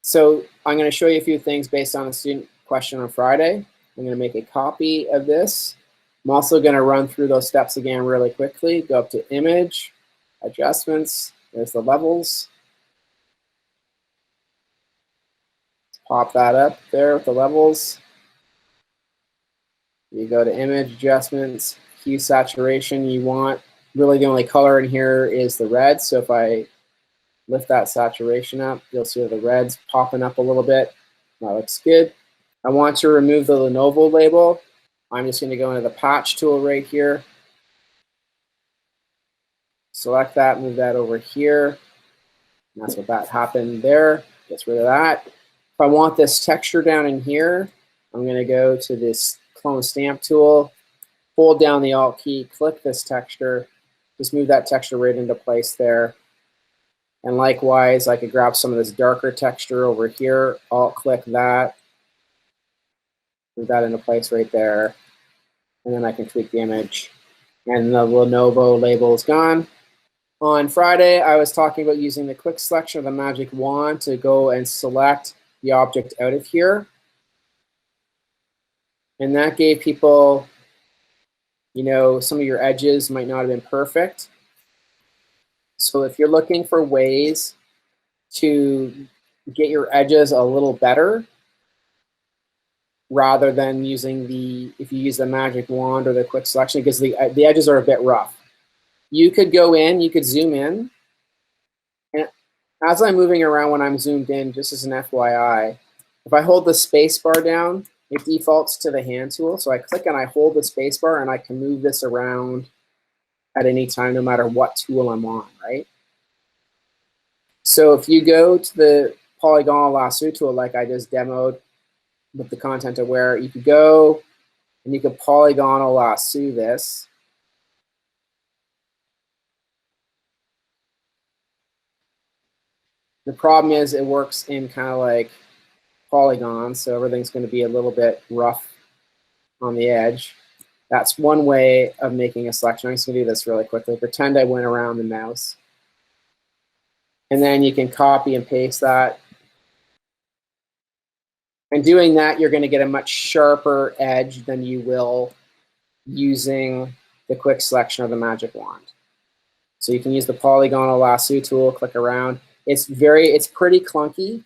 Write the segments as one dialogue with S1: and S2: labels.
S1: So I'm going to show you a few things based on a student question on Friday. I'm going to make a copy of this. I'm also going to run through those steps again really quickly. Go up to Image, Adjustments. There's the levels. Pop that up there with the levels. You go to Image, Adjustments, Hue Saturation. You want, really the only color in here is the red. So if I lift that saturation up, you'll see the red's popping up a little bit. That looks good. I want to remove the Lenovo label. I'm just going to go into the patch tool right here. Select that, move that over here. And that's what that happened there. Gets rid of that. If I want this texture down in here, I'm going to go to this clone stamp tool, hold down the Alt key, click this texture, just move that texture right into place there. And likewise, I could grab some of this darker texture over here, Alt click that, move that into place right there, and then I can tweak the image. And the Lenovo label is gone. On Friday, I was talking about using the quick selection of the magic wand to go and select the object out of here. And that gave people, you know, some of your edges might not have been perfect. So if you're looking for ways to get your edges a little better, rather than using the, if you use the magic wand or the quick selection, because the edges are a bit rough. You could go in, you could zoom in, and as I'm moving around when I'm zoomed in, just as an FYI, if I hold the space bar down, it defaults to the hand tool. So I click and I hold the space bar and I can move this around at any time, no matter what tool I'm on, right? So if you go to the polygonal lasso tool like I just demoed with the content aware, you could go and you could polygonal lasso this. The problem is it works in kind of like polygons, so everything's going to be a little bit rough on the edge. That's one way of making a selection. I'm just going to do this really quickly. Pretend I went around the mouse. And then you can copy and paste that. And doing that, you're going to get a much sharper edge than you will using the quick selection of the magic wand. So you can use the polygonal lasso tool, click around. It's pretty clunky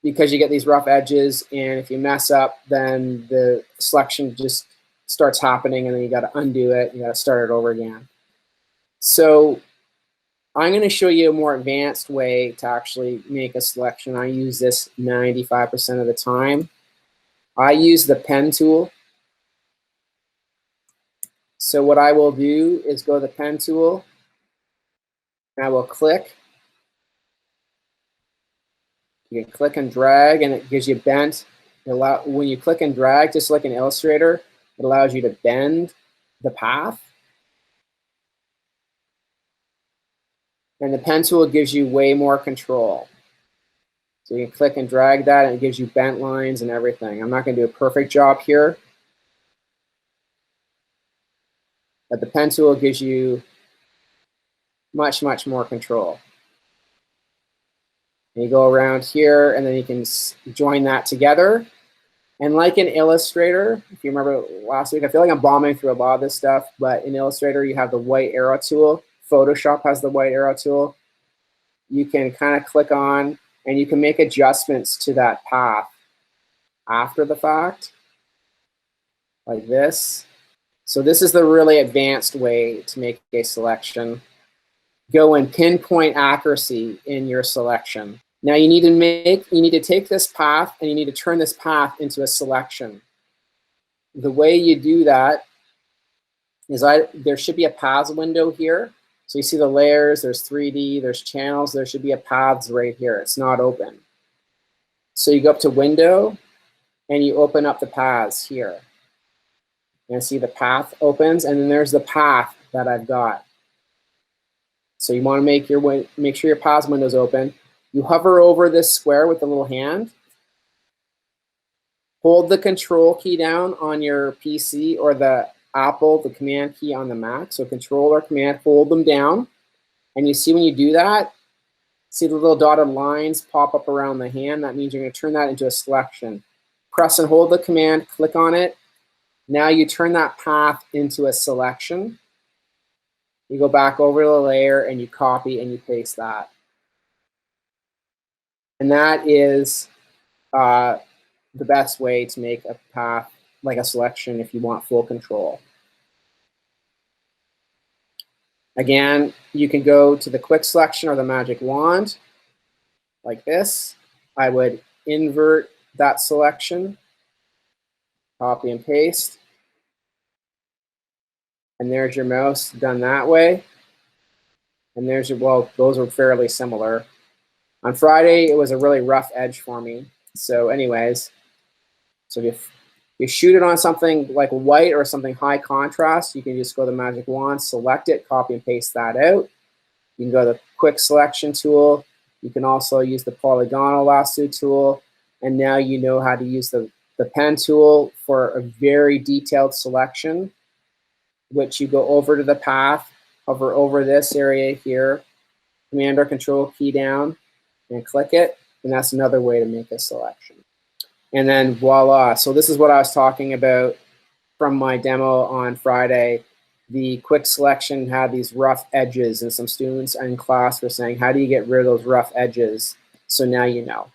S1: because you get these rough edges, and if you mess up, then the selection just starts happening, and then you got to undo it. You got to start it over again. So I'm going to show you a more advanced way to actually make a selection. I use this 95% of the time. I use the pen tool. So what I will do is go to the pen tool, and I will click. You can click and drag, and it gives you bent. When you click and drag, just like in Illustrator, it allows you to bend the path. And the pen tool gives you way more control. So you can click and drag that, and it gives you bent lines and everything. I'm not going to do a perfect job here, but the pen tool gives you much, much more control. And you go around here, and then you can join that together. And like in Illustrator, if you remember last week, I feel like I'm bombing through a lot of this stuff, but in Illustrator, you have the white arrow tool. Photoshop has the white arrow tool. You can kind of click on, and you can make adjustments to that path after the fact, like this. So this is the really advanced way to make a selection. Go and pinpoint accuracy in your selection. Now you need to take this path, and you need to turn this path into a selection. The way you do that is there should be a paths window here. So you see the layers, there's 3D, there's channels, there should be a paths right here. It's not open. So you go up to window, and you open up the paths here. And see the path opens, and then there's the path that I've got. So you want to make sure your paths window is open. You hover over this square with the little hand. Hold the control key down on your PC, or the Apple, the command key on the Mac. So control or command, hold them down. And you see when you do that, See the little dotted lines pop up around the hand? That means you're going to turn that into a selection. Press and hold the command, click on it. Now you turn that path into a selection. You go back over the layer and you copy and you paste that. And that is the best way to make a path like a selection if you want full control. Again, you can go to the quick selection or the magic wand like this. I would invert that selection, copy and paste. And there's your mouse done that way. And there's your, well, those are fairly similar. On Friday, it was a really rough edge for me. So anyways, so if you shoot it on something like white or something high contrast, you can just go to the magic wand, select it, copy and paste that out. You can go to the quick selection tool. You can also use the polygonal lasso tool. And now you know how to use the pen tool for a very detailed selection, which you go over to the path, hover over this area here, Command or Control key down, and click it. And that's another way to make a selection. And then voila. So this is what I was talking about from my demo on Friday. The quick selection had these rough edges, and some students in class were saying, how do you get rid of those rough edges? So now you know.